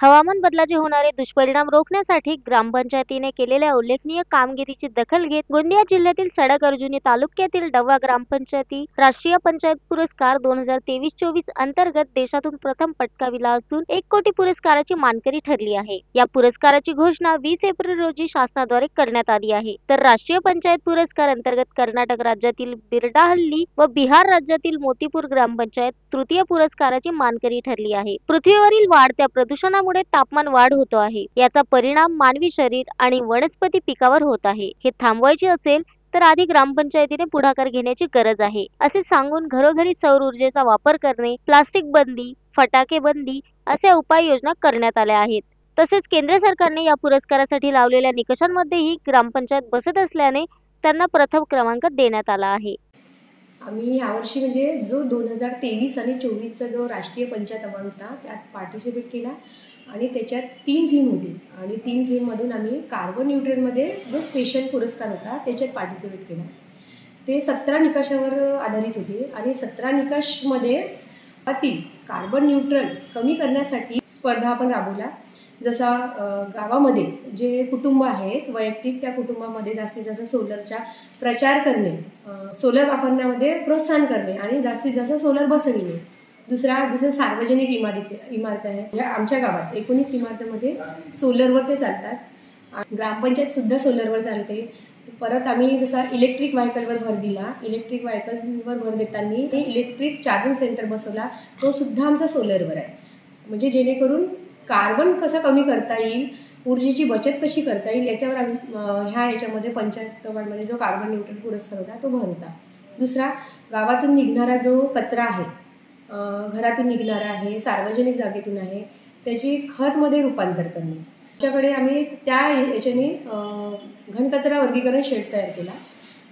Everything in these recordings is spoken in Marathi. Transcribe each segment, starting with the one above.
हवामान बदलाचे होणारे दुष्परिणाम रोखण्यासाठी ग्रामपंचायतीने केलेल्या उल्लेखनीय कामगिरीची दखल घेत गोंदिया जिल्ह्यातील सडक अर्जुनी तालुक्यातील डव्वा ग्रामपंचायती राष्ट्रीय पंचायत पुरस्कार 2023-24 अंतर्गत देशातून प्रथम पटकाविला असून 1 कोटी पुरस्काराची मानकरी ठरली आहे। या पुरस्काराची घोषणा 20 एप्रिल रोजी शासनाद्वारे करण्यात आली आहे। तर राष्ट्रीय पंचायत पुरस्कार अंतर्गत कर्नाटक राज्यातील बिरडाहल्ली व बिहार राज्यातील मोतीपूर ग्रामपंचायत तृतीय पुरस्काराची मानकरी ठरली आहे। पृथ्वीवरील वाढत्या प्रदूषणामुळे तापमान वाढ होतो आहे, याचा परिणाम मानवी शरीर आणि वनस्पती पिकावर होत आहे। हे थांबवायचे असेल तर आधी ग्रामपंचायतीने पुढाकार घेण्याची गरज आहे, असे सांगून घरोघरी सौर ऊर्जेचा वापर करणे, प्लास्टिक बंदी, फटाके बंदी अशा उपाययोजना करण्यात आल्या आहेत। तसेच केंद्र सरकारने या पुरस्कारासाठी लावलेल्या निकषांमध्येही ग्रामपंचायत बसत असल्याने त्यांना प्रथम क्रमांक देण्यात आला आहे। आम्ही यावर्षी म्हणजे जो 2023 आणि 24चा जो राष्ट्रीय पंचायत अवॉर्ड होता त्यात पार्टिसिपेट केला आणि त्याच्यात 3 थीम होती आणि 3 थीममधून आम्ही कार्बन न्यूट्रलमध्ये जो स्पेशल पुरस्कार होता त्याच्यात पार्टिसिपेट केला। ते 17 निकषावर आधारित होते आणि 17 निकषमध्ये कार्बन न्यूट्रल कमी करण्यासाठी स्पर्धा आपण राबवल्या। जसा गावामध्ये जे कुटुंब आहेत वैयक्तिक त्या कुटुंबामध्ये जास्तीत जास्त सोलरचा प्रचार करणे, सोलर वापरण्यामध्ये प्रोत्साहन करणे आणि जास्तीत जास्त सोलर बसविणे। दुसरा जसं सार्वजनिक इमारत आहे, आमच्या गावात 19 इमारतीमध्ये सोलरवर ते चालतात। ग्रामपंचायत सुद्धा सोलरवर चालते। परत आम्ही जसा इलेक्ट्रिक व्हेकलवर भर दिला, इलेक्ट्रिक व्हेकलवर भर देताना इलेक्ट्रिक चार्जिंग सेंटर बसवला, तो सुद्धा आमचा सोलरवर आहे। म्हणजे जेणेकरून कार्बन कसा कमी करता येईल, ऊर्जेची बचत कशी करता येईल याच्यावर आम्ही याच्यामध्ये पंचायत अवॉर्डमध्ये जो कार्बन न्यूट्रल पुरस्कार होता तो भर होता। दुसरा गावातून निघणारा जो कचरा आहे, घरातून निघणारा आहे, सार्वजनिक जागेतून आहे, त्याची खतमध्ये रूपांतर करणे। त्याच्याकडे आम्ही त्या याच्याने घनकचरा वर्गीकरण शेड तयार केला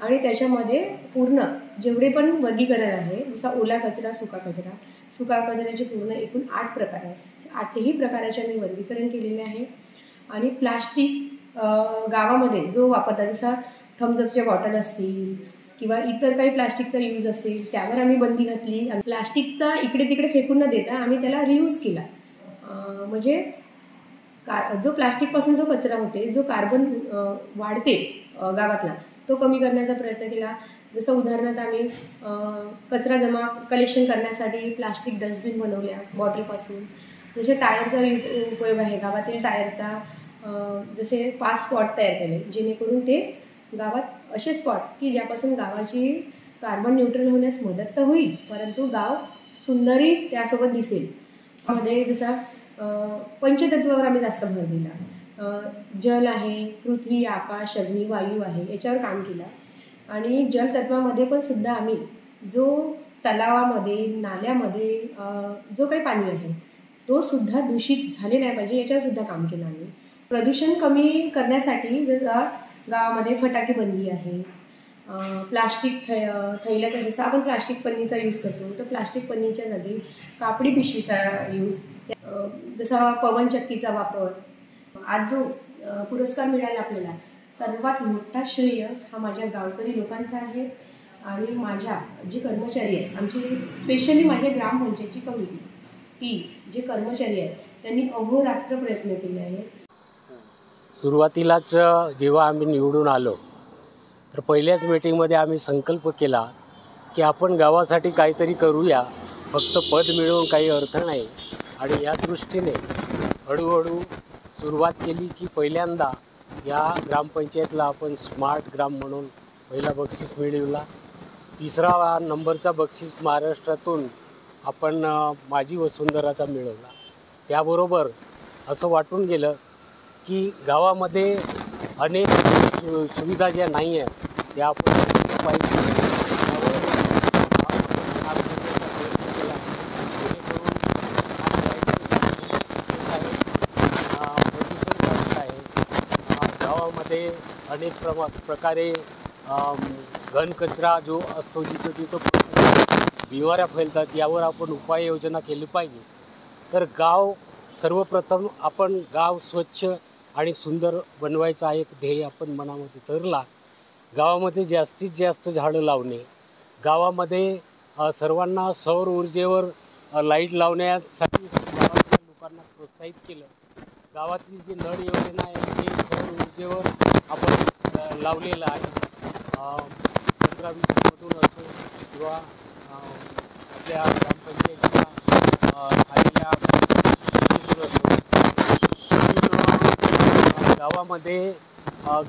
आणि त्याच्यामध्ये पूर्ण जेवढे पण वर्गीकरण आहे, जसा ओला कचरा, सुका कचऱ्याचे पूर्ण एकूण 8 प्रकार आहेत। 8ही प्रकाराचे आम्ही वर्गीकरण केलेले आहे। आणि प्लास्टिक गावामध्ये जो वापरतात, जसा थम्सअपच्या बॉटल असतील किंवा इतर काही प्लास्टिकचा यूज असेल त्यावर आम्ही बंदी घातली आणि प्लास्टिकचा इकडे तिकडे फेकून न देता आम्ही त्याला रियूज केला। म्हणजे जो प्लास्टिकपासून जो कचरा होते, जो कार्बन वाढते गावातला, तो कमी करण्याचा प्रयत्न केला। जसं उदाहरणार्थ आम्ही कचरा जमा कलेक्शन करण्यासाठी प्लास्टिक डस्टबिन बनवल्या बॉटलपासून। जसे टायरचा उपयोग आहे गावातील टायरचा, जसे 5 स्पॉट तयार केले जेणेकरून ते गावात असे स्पॉट की ज्यापासून गावाची कार्बन न्यूट्रल होण्यास मदत तर होईल, परंतु गाव सुंदरही त्यासोबत दिसेल। त्यामध्ये जसा पंचतत्वावर आम्ही जास्त भर दिला। जल आहे, पृथ्वी, आकाश, अग्नी, वायू आहे, याच्यावर काम केलं। आणि जलतत्वामध्ये पण सुद्धा आम्ही जो तलावामध्ये, नाल्यामध्ये जो काही पाणी आहे तो सुद्धा दूषित झाले नाही पाहिजे याच्यावर सुद्धा काम केलं आम्ही। प्रदूषण कमी करण्यासाठी गावामध्ये फटाके बंदी आहे, प्लास्टिक थैल्याचा, जसं आपण प्लास्टिक पन्नीचा यूज करतो तर प्लास्टिक पन्नीच्या जागी कापडी पिशवीचा यूज, जसा पवनचक्कीचा वापर। आज जो पुरस्कार मिळाला आपल्याला, सर्वात मोठा श्रेय हा माझ्या गावकरी लोकांचा आहे आणि माझ्या जे कर्मचारी आहेत, आमची स्पेशली माझ्या ग्रामपंचायतची कमिटी, ती जे कर्मचारी आहेत त्यांनी अहोरात्र प्रयत्न केले आहेत। सुरुवातीलाच जेव्हा आम्ही निवडून आलो तर पहिल्याच मीटिंगमध्ये आम्ही संकल्प केला की आपण गावासाठी काहीतरी करूया, फक्त पद मिळवून काही अर्थ नाही। आणि या दृष्टीने हळूहळू सुरुवात केली की पहिल्यांदा या ग्रामपंचायतला आपण स्मार्ट ग्राम म्हणून पहिला बक्षीस मिळवला। 3रा नंबरचा बक्षीस महाराष्ट्रातून आपण माझी वसुंधराचा मिळवला। त्याबरोबर असं वाटून गेलं की गावामध्ये अनेक सुविधा ज्या नाही आहेत त्या आपण पाहिजे, गावामध्ये अनेक प्रकारे घनकचरा जो असतो जिथं तिथं बिमाऱ्या फैलतात, यावर आपण उपाययोजना केली पाहिजे। तर गाव सर्वप्रथम आपण गाव स्वच्छ आणि सुंदर बनवायचा एक ध्येय आपण मनामध्ये धरला। गावामध्ये जास्तीत जास्त झाडं लावणे, गावामध्ये सर्वांना सौर ऊर्जेवर लाईट लावण्यासाठी गावातील लोकांना प्रोत्साहन प्रोत्साहित केलं. गावातील जी नळ योजना आहे ते सौर ऊर्जेवर आपण लावलेलं आहे. 15-20मधून असो किंवा आपल्या ग्रामपंचायतीच्या आलेल्या निधीतून असो. गावामध्ये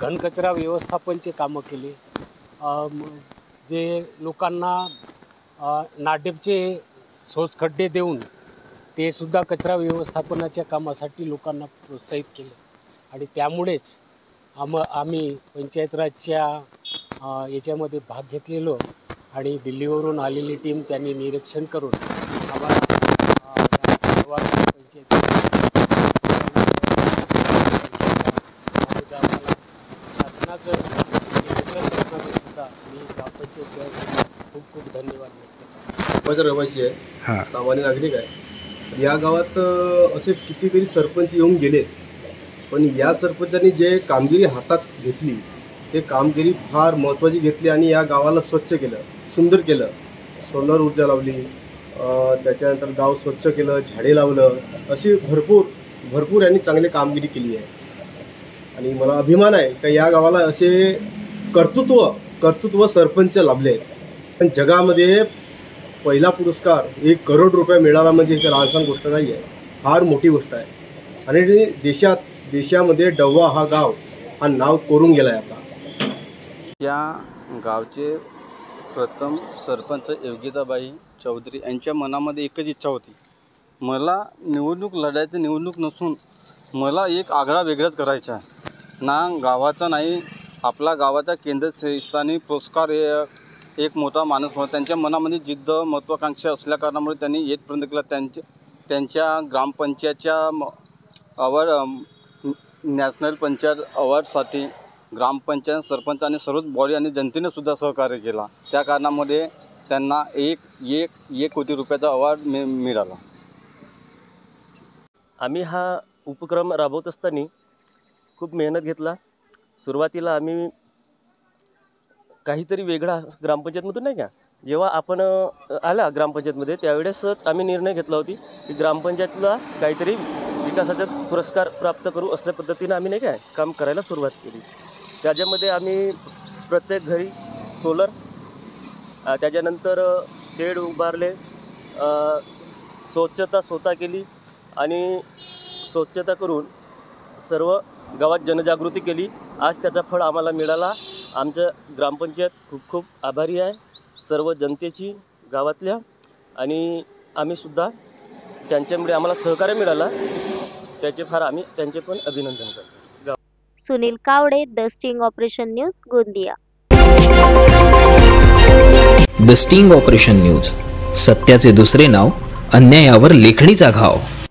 घनकचरा व्यवस्थापनचे कामं केले. जे लोकांना नाडेपचे शोषखड्डे देऊन ते सुद्धा कचरा व्यवस्थापनाच्या कामासाठी लोकांना प्रोत्साहित केले आणि त्यामुळेच आम्ही पंचायत राजच्या याच्यामध्ये भाग घेतलेलो आणि दिल्लीवरून आलेली टीम त्यांनी निरीक्षण करून आम्हाला शासनाचं केंद्र शासनाचं सुद्धा मी ग्रामपंचायतच्या खूप खूप धन्यवाद व्यक्त करतो. रहिवासी आहे, सामान्य नागरिक आहे. या गावात असे कितीतरी सरपंच येऊन गेले, पण या सरपंचांनी जे कामगिरी हातात घेतली ते कामगिरी फार महत्त्वाची घेतली आणि या गावाला स्वच्छ केलं, सुंदर केलं. सोलर ऊर्जा लावली, त्याच्यानंतर गाव स्वच्छ केलं, झाडे लावलं, अशी भरपूर यांनी चांगली कामगिरी केली आहे. आणि मला अभिमान आहे का या गावाला असे कर्तृत्व सरपंच लाभले आहेत. पण जगामध्ये पहिला पुरस्कार 1 करोड रुपये मिळाला म्हणजे ही लहानसहान गोष्ट नाही आहे, फार मोठी गोष्ट आहे. आणि देशामध्ये डव्वा हा गाव हा नाव करून गेला आहे आपला. त्या गावचे प्रथम सरपंच योगिताबाई चौधरी यांच्या मनामध्ये एकच इच्छा होती, मला निवडणूक लढायचं, निवडणूक नसून मला एक आग्रह वेगळाच करायचा आहे ना, गावाचा नाही आपला गावाच्या केंद्रस्थानी पुरस्कार एक मोठा माणूस म्हणून त्यांच्या मनामध्ये जिद्द महत्त्वाकांक्षा असल्या कारणामुळे त्यांनी येथपर्यंत केला. त्यांच्या ग्रामपंचायतच्या अवॉर्ड नॅशनल पंचायत अवॉर्डसाठी ग्रामपंचायत सरपंच आणि सर्वच बॉडी आणि जनतेने सुद्धा सहकार्य केला. त्या कारणामुळे त्यांना एक कोटी रुपयाचा अवॉर्ड मिळाला. आम्ही हा उपक्रम राबवत असताना खूप मेहनत घेतला. सुरुवातीला आम्ही काहीतरी वेगळा ग्रामपंचायतमधून नाही का, जेव्हा आपण आला ग्रामपंचायतमध्ये त्यावेळेसच आम्ही निर्णय घेतला होती की ग्रामपंचायतीला काहीतरी विकासाचा पुरस्कार प्राप्त करू अशा पद्धतीनं आम्ही नाही काय काम करायला सुरुवात केली. त्याच्यामध्ये आम्ही प्रत्येक घरी सोलर, त्याच्यानंतर शेड उभारले, स्वच्छता स्वतः केली आणि स्वच्छता करून सर्व गावात जनजागृती केली. आज त्याचा फळ आम्हाला मिळाला. आमचं ग्रामपंचायत खूप खूप आभारी आहे सर्व जनतेची गावातल्या, आणि आम्हीसुद्धा त्यांच्यामुळे आम्हाला सहकार्य मिळाला त्याचे फार आम्ही त्यांचे पण अभिनंदन करतो. Sunil Kawade, the sting operation news, Gondia. The sting operation news, सत्याचे दुसरे नाव, अन्यायावर लेखणीचा घाव.